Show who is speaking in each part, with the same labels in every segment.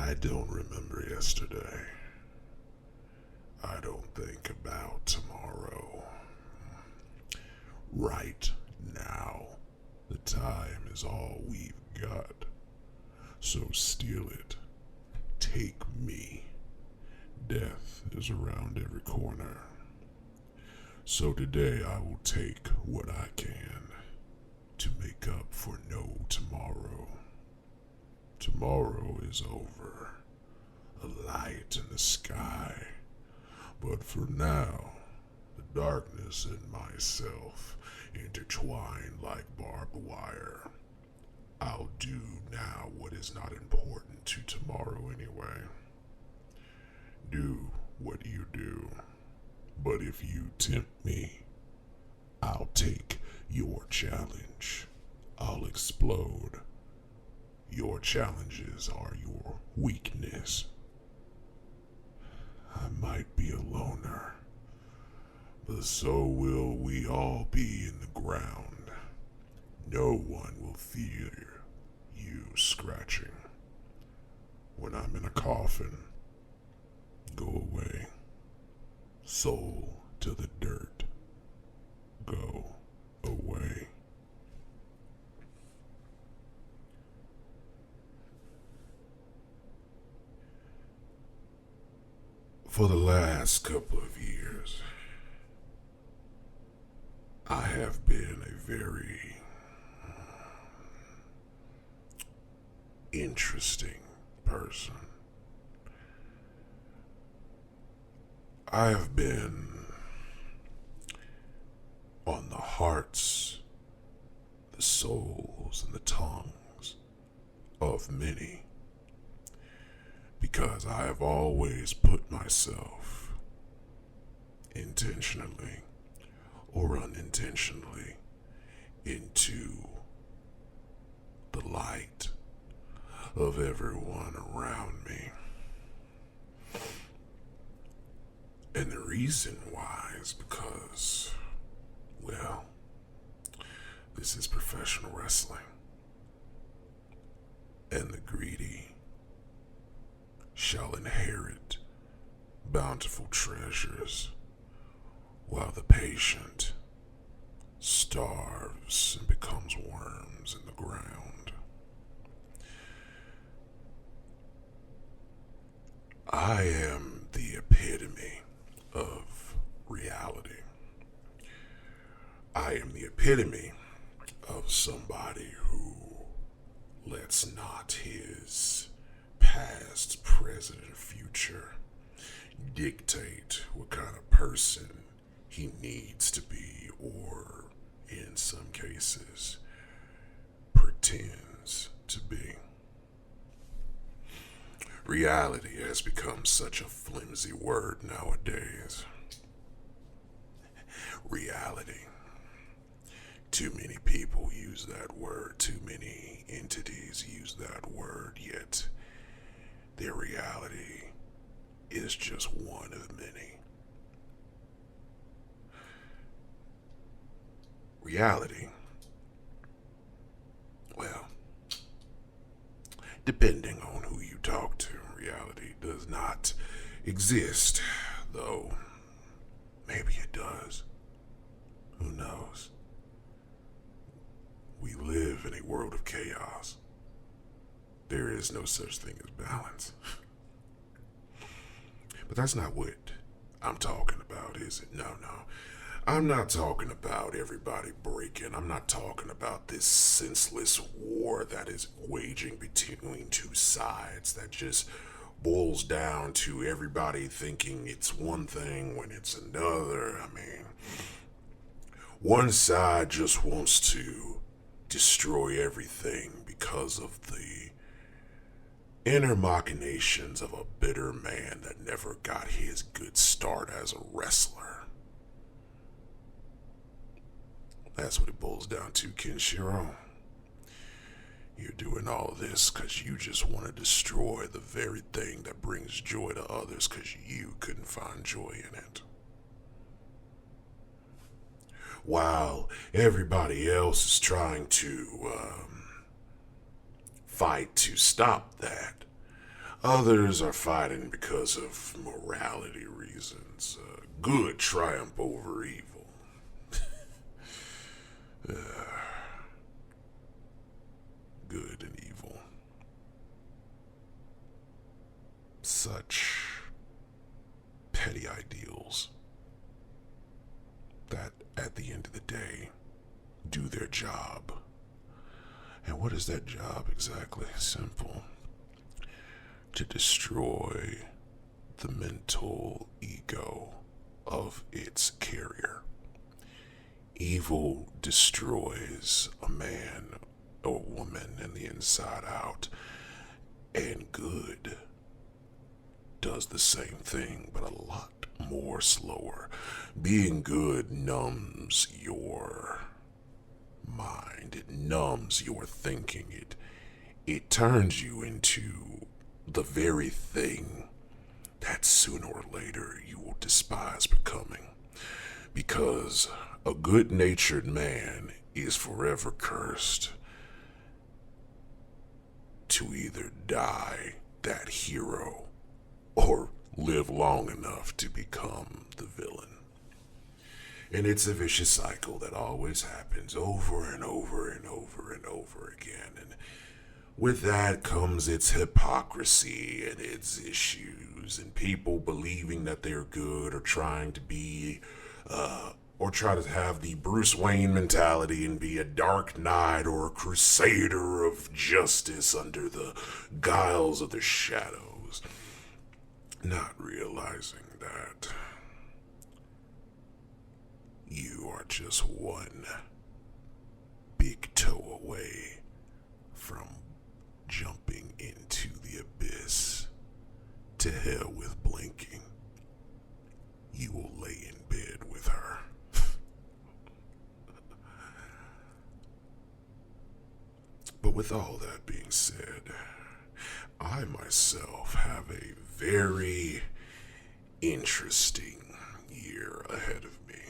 Speaker 1: I don't remember yesterday. I don't think about tomorrow. Right now, the time is all we've got. So steal it. Take me. Death is around every corner. So today I will take what I can to make up for no tomorrow. Tomorrow is over. A light in the sky. But for now, the darkness and myself intertwine like barbed wire. I'll do now what is not important to tomorrow anyway. Do what you do. But if you tempt me, I'll take your challenge. I'll explode. Your challenges are your weakness. I might be a loner, but so will we all be in the ground. No one will fear you scratching. When I'm in a coffin, go away. Soul to the dirt. Go away. For the last couple of years, I have been a very interesting person. I have been on the hearts, the souls, and the tongues of many because I have always put myself intentionally or unintentionally into the light of everyone around me. And the reason why is because, well, this is professional wrestling. And the greedy shall inherit bountiful treasures, while the patient starves and becomes worms in the ground. I am the epitome of reality. I am the epitome of somebody who lets not his past, present, and future dictate what kind of person he needs to be, or in some cases, pretends to be. Reality has become such a flimsy word nowadays. Reality. Too many people use that word, too many entities use that word, yet their reality is just one of many. Reality, well, depending on who you talk to, reality does not exist, though maybe it does. Who knows? We live in a world of chaos. There is no such thing as balance. But that's not what I'm talking about, is it? No. I'm not talking about everybody breaking. I'm not talking about this senseless war that is waging between two sides that just boils down to everybody thinking it's one thing when it's another. I mean, one side just wants to destroy everything because of the inner machinations of a bitter man that never got his good start as a wrestler. That's what it boils down to, Kenshiro. You're doing all of this because you just want to destroy the very thing that brings joy to others because you couldn't find joy in it. While everybody else is trying to fight to stop that, Others are fighting because of morality reasons. Good triumph over evil. Good and evil. Such petty ideals that at the end of the day do their job. And what is that job exactly? Simple. To destroy the mental ego of its carrier. Evil destroys a man or woman in the inside out, and good does the same thing, but a lot more slower. Being good numbs your mind, it numbs your thinking, it turns you into the very thing that sooner or later you will despise becoming. Because a good natured man is forever cursed to either die that hero or live long enough to become the villain. And it's a vicious cycle that always happens over and over and over and over again. And with that comes its hypocrisy and its issues, and people believing that they're good or trying to be, or try to have the Bruce Wayne mentality and be a Dark Knight or a crusader of justice under the guiles of the shadows, not realizing that you are just one big toe away from jumping into the abyss. To hell with blinking. You will lay in bed with her. But with all that being said, I myself have a very interesting year ahead of me.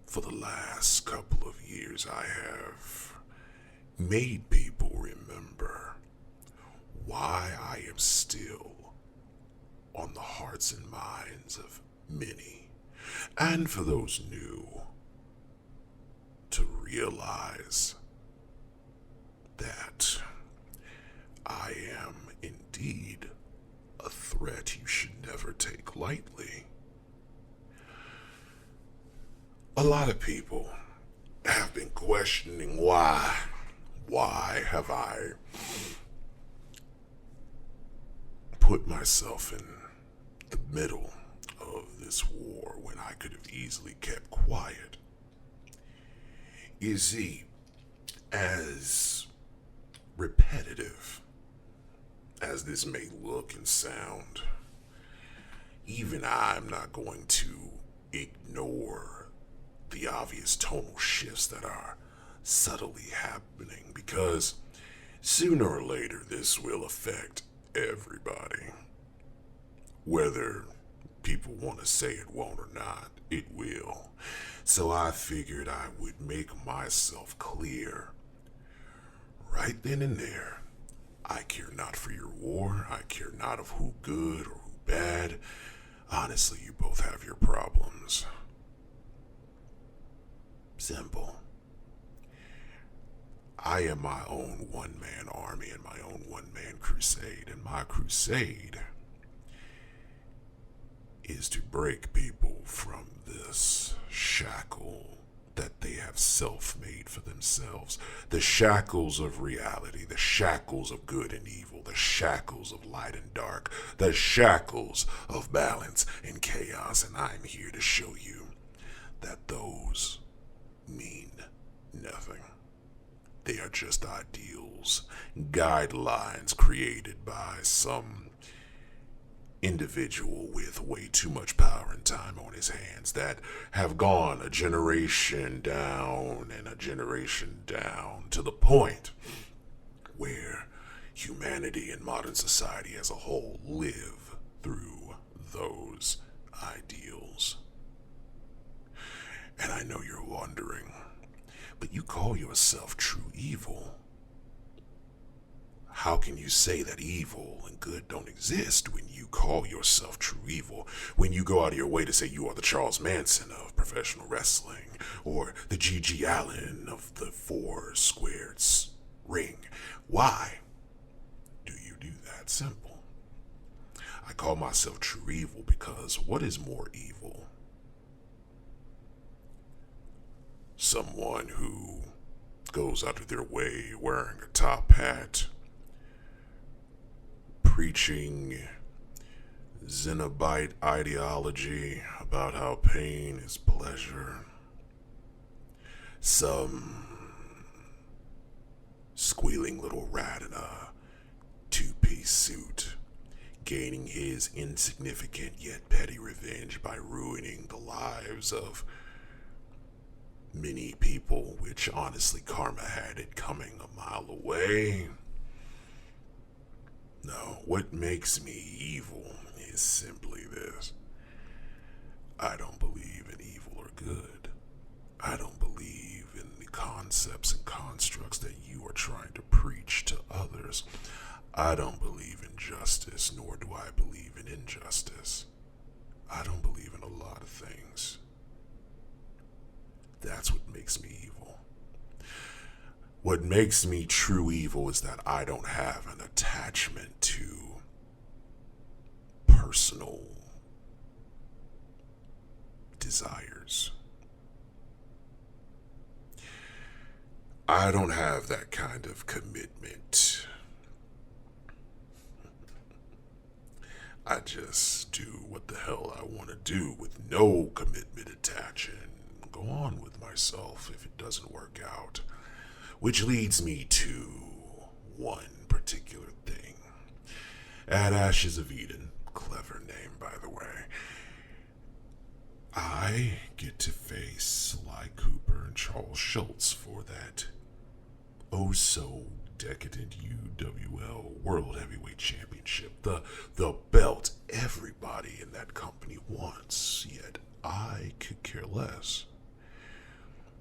Speaker 1: For the last couple of years, I have made people remember why I am still on the hearts and minds of many. And for those new, to realize that I am indeed a threat you should never take lightly. A lot of people have been questioning why. Why have I put myself in the middle of this war when I could have easily kept quiet? You see, as repetitive as this may look and sound, even I'm not going to ignore the obvious tonal shifts that are subtly happening, because sooner or later this will affect everybody. Whether people want to say it won't or not, it will. So I figured I would make myself clear right then and there. I care not for your war. I care not of who good or who bad. Honestly, you both have your problems. Simple. I am my own one-man army and my own one-man crusade, and my crusade is to break people from this shackle that they have self-made for themselves. The shackles of reality, the shackles of good and evil, the shackles of light and dark, the shackles of balance and chaos, and I'm here to show you that those mean nothing. They are just ideals, guidelines created by some individual with way too much power and time on his hands that have gone a generation down and a generation down to the point where humanity and modern society as a whole live through those ideals. And I know you're wondering, but you call yourself true evil. How can you say that evil and good don't exist when you call yourself true evil? When you go out of your way to say you are the Charles Manson of professional wrestling, or the G.G. Allen of the Four Squared Ring? Why do you do that? Simple. I call myself true evil because what is more evil? Someone who goes out of their way wearing a top hat, preaching Zenobite ideology about how pain is pleasure. Some squealing little rat in a two-piece suit, gaining his insignificant yet petty revenge by ruining the lives of many people, which honestly karma had it coming a mile away. No, what makes me evil is simply this. I don't believe in evil or good. I don't believe in the concepts and constructs that you are trying to preach to others. I don't believe in justice, nor do I believe in injustice. I don't believe in a lot of things. That's what makes me evil. What makes me true evil is that I don't have an attachment to personal desires. I don't have that kind of commitment. I just do what the hell I want to do with no commitment attached and go on with myself if it doesn't work out. Which leads me to one particular thing. At Ashes of Eden, clever name by the way, I get to face Sly Cooper and Charles Schultz for that oh so decadent UWL World Heavyweight Championship. The belt everybody in that company wants, yet I could care less.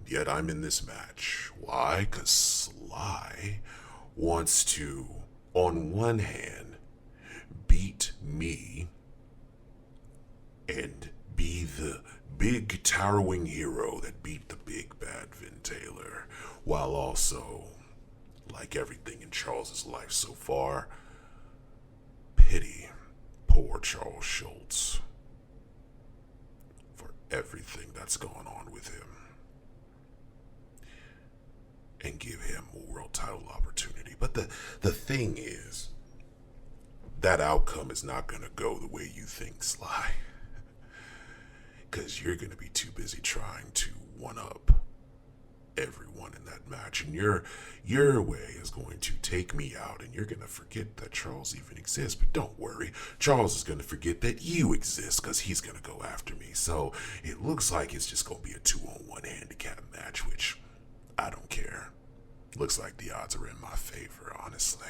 Speaker 1: Yet I'm in this match. Why? 'Cause Sly wants to, on one hand, beat me and be the big towering hero that beat the big bad Vin Taylor, while also, like everything in Charles's life so far, pity poor Charles Schultz for everything that's gone on with him, and give him a world title opportunity. But the thing is, that outcome is not going to go the way you think, Sly. Because you're going to be too busy trying to one-up everyone in that match. And your way is going to take me out, and you're going to forget that Charles even exists. But don't worry, Charles is going to forget that you exist because he's going to go after me. So it looks like it's just going to be a 2-on-1 handicap match, which I don't care. Looks like the odds are in my favor, honestly.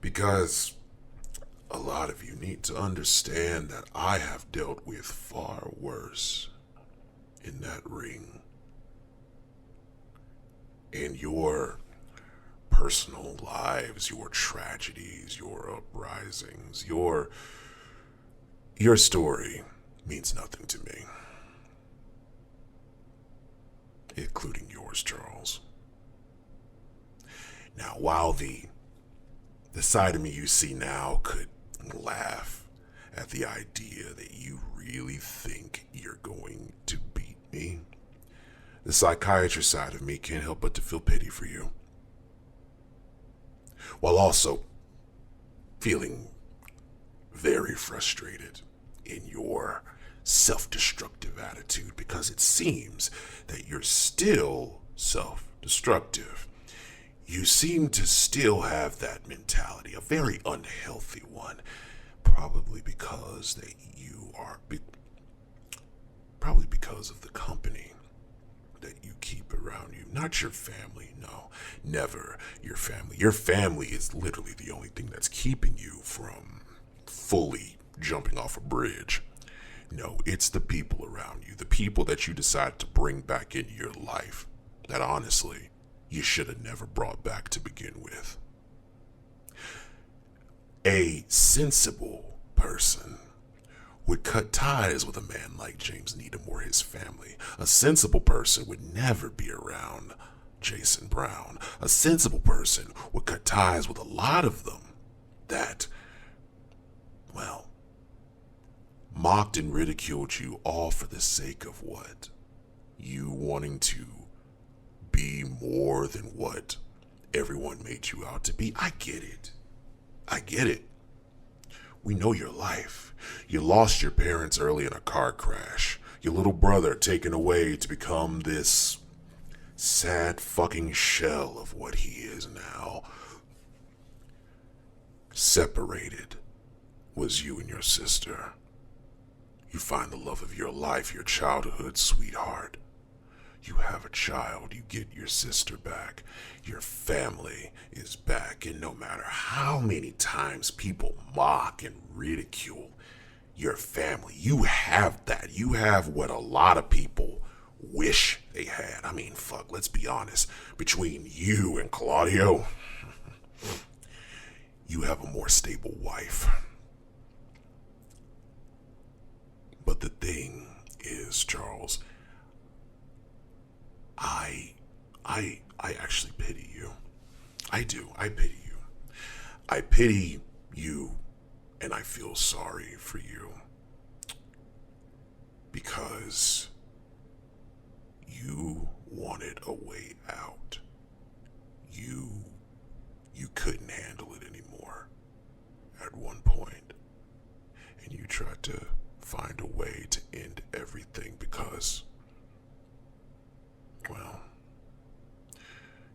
Speaker 1: Because a lot of you need to understand that I have dealt with far worse in that ring. And your personal lives, your tragedies, your uprisings, your story means nothing to me. Including yours, Charles. Now, while the side of me you see now could laugh at the idea that you really think you're going to beat me, the psychiatrist side of me can't help but to feel pity for you, while also feeling very frustrated in your self-destructive attitude, because it seems that you're still self-destructive. You seem to still have that mentality, a very unhealthy one, probably because probably because of the company that you keep around you. Not your family, no, never your family. Your family is literally the only thing that's keeping you from fully jumping off a bridge. No, it's the people around you, the people that you decide to bring back into your life that honestly you should have never brought back to begin with. A sensible person would cut ties with a man like James Needham or his family. A sensible person would never be around Jason Brown. A sensible person would cut ties with a lot of them that, well, mocked and ridiculed you all for the sake of what? You wanting to be more than what everyone made you out to be. I get it. I get it. We know your life. You lost your parents early in a car crash. Your little brother taken away to become this sad fucking shell of what he is now. Separated was you and your sister. You find the love of your life, your childhood sweetheart. You have a child, you get your sister back. Your family is back, and no matter how many times people mock and ridicule your family, you have that. You have what a lot of people wish they had. I mean, fuck, let's be honest. Between you and Claudio, you have a more stable wife. But the thing is, Charles, I actually pity you. I do. I pity you. I pity you, and I feel sorry for you. Because you wanted a way out. You couldn't handle it anymore at one point. And you tried to find a way to end everything because, well,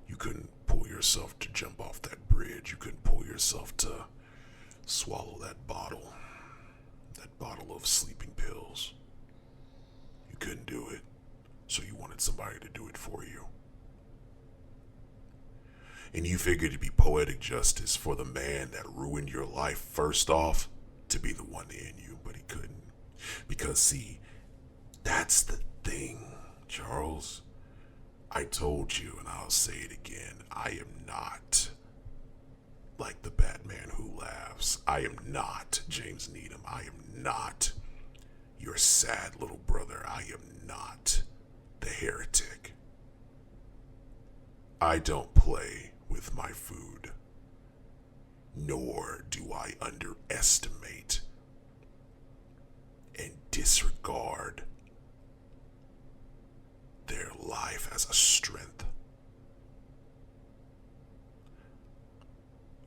Speaker 1: you couldn't pull yourself to jump off that bridge. You couldn't pull yourself to swallow that bottle of sleeping pills. You couldn't do it, so you wanted somebody to do it for you. And you figured it'd be poetic justice for the man that ruined your life first off to be the one to end you, but he couldn't. Because, see, that's the thing, Charles. I told you, and I'll say it again, I am not like the Batman who laughs. I am not James Needham. I am not your sad little brother. I am not the heretic. I don't play with my food, nor do I underestimate and disregard their life as a strength.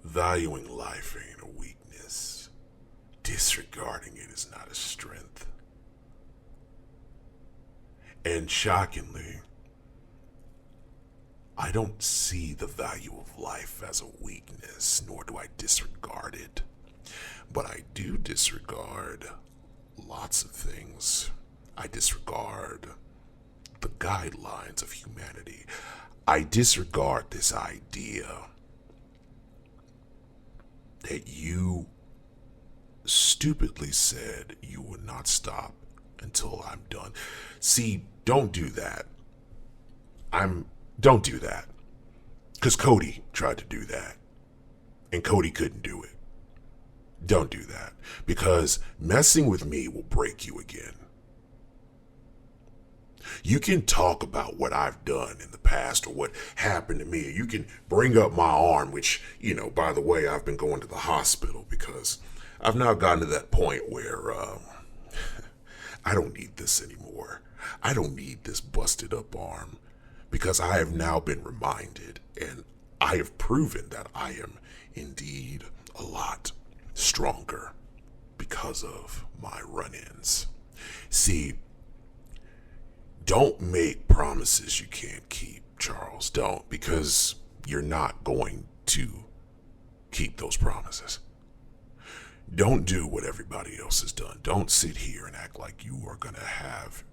Speaker 1: Valuing life ain't a weakness. Disregarding it is not a strength. And shockingly, I don't see the value of life as a weakness, nor do I disregard it. But I do disregard lots of things. I disregard the guidelines of humanity. I disregard this idea that you stupidly said you would not stop until I'm done. See, don't do that. Don't do that. Because Cody tried to do that. And Cody couldn't do it. Don't do that. Because messing with me will break you again. You can talk about what I've done in the past or what happened to me. You can bring up my arm, which, by the way, I've been going to the hospital because I've now gotten to that point where I don't need this anymore. I don't need this busted up arm because I have now been reminded and I have proven that I am indeed a lot stronger because of my run-ins. See, don't make promises you can't keep, Charles. Don't, because you're not going to keep those promises. Don't do what everybody else has done. Don't sit here and act like you are going to have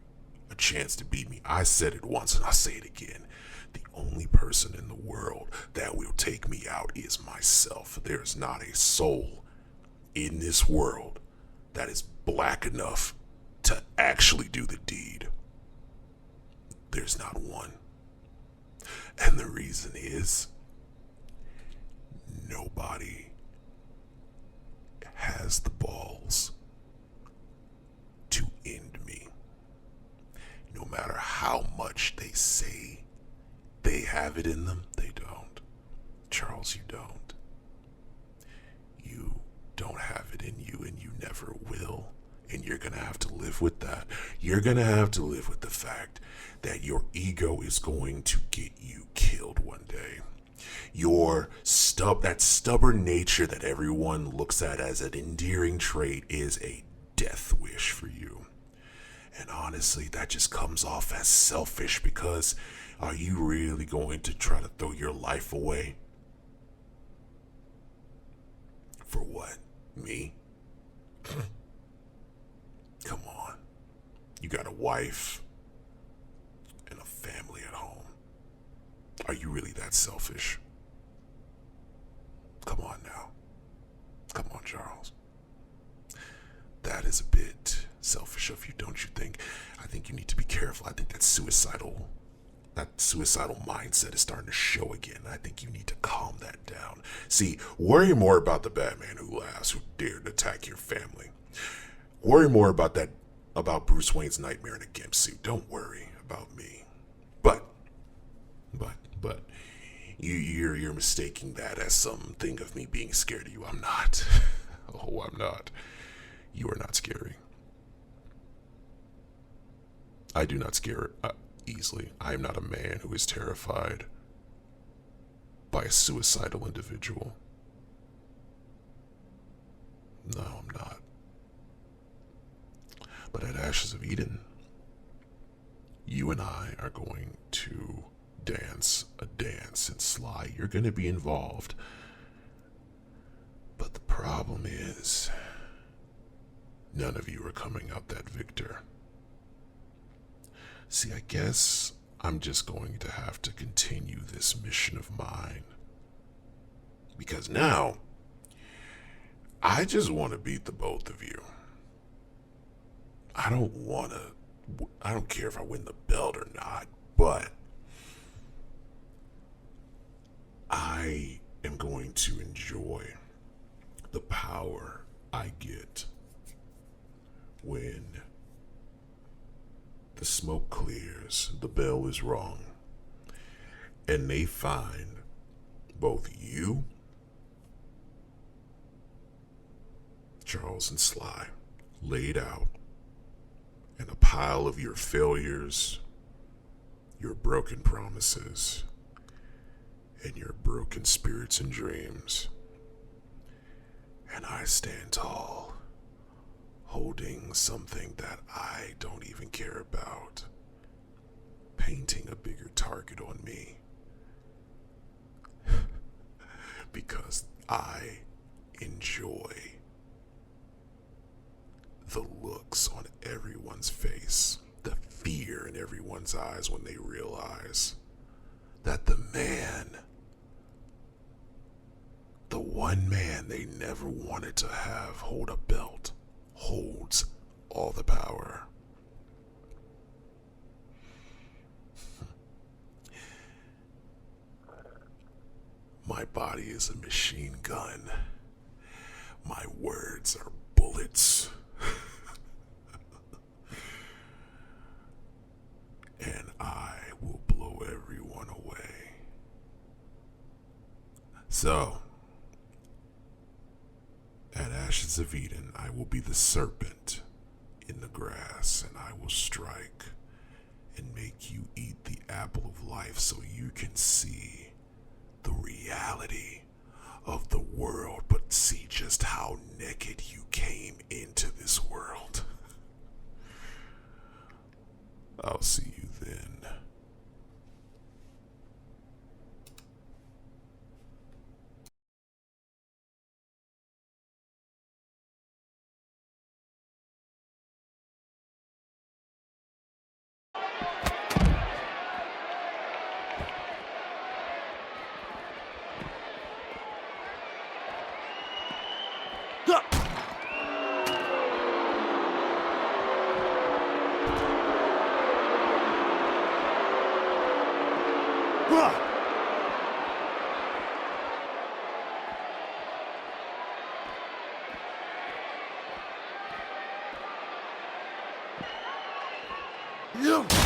Speaker 1: a chance to beat me. I said it once and I'll say it again. The only person in the world that will take me out is myself. There is not a soul in this world that is black enough to actually do the deed. There's not one. And the reason is nobody has the balls to end me. No matter how much they say they have it in them, they don't. Charles, you don't. You don't have it in you, and you never will. And you're gonna have to live with that. You're gonna have to live with the fact that your ego is going to get you killed one day. That stubborn nature that everyone looks at as an endearing trait is a death wish for you. And honestly, that just comes off as selfish, because are you really going to try to throw your life away? For what? Me? Come on. You got a wife and a family at home. Are you really that selfish? Come on now. Come on, Charles. That is a bit selfish of you, don't you think? I think you need to be careful. I think that suicidal mindset is starting to show again. I think you need to calm that down. See, worry more about the Batman who laughs, who dared attack your family. Worry more about Bruce Wayne's nightmare in a gimp suit. Don't worry about me. But you're mistaking that as something of me being scared of you. I'm not. Oh, I'm not. You are not scary. I do not scare easily. I am not a man who is terrified by a suicidal individual. No, I'm not. But at Ashes of Eden, you and I are going to dance a dance. And Sly, you're going to be involved. But the problem is, none of you are coming out that victor. See, I guess I'm just going to have to continue this mission of mine. Because now, I just want to beat the both of you. I don't care if I win the belt or not, but I am going to enjoy the power I get when the smoke clears, the bell is rung, and they find both you, Charles and Sly, laid out in a pile of your failures, your broken promises, and your broken spirits and dreams. And I stand tall, holding something that I don't even care about, painting a bigger target on me. Because I enjoy the looks on everyone's face, the fear in everyone's eyes when they realize that the one man they never wanted to have hold a belt, holds all the power. My body is a machine gun. My words are bullets. And I will blow everyone away. So, at Ashes of Eden, I will be the serpent in the grass, and I will strike and make you eat the apple of life so you can see the reality of the world, but see just how naked you came into this world. I'll see you then. Go!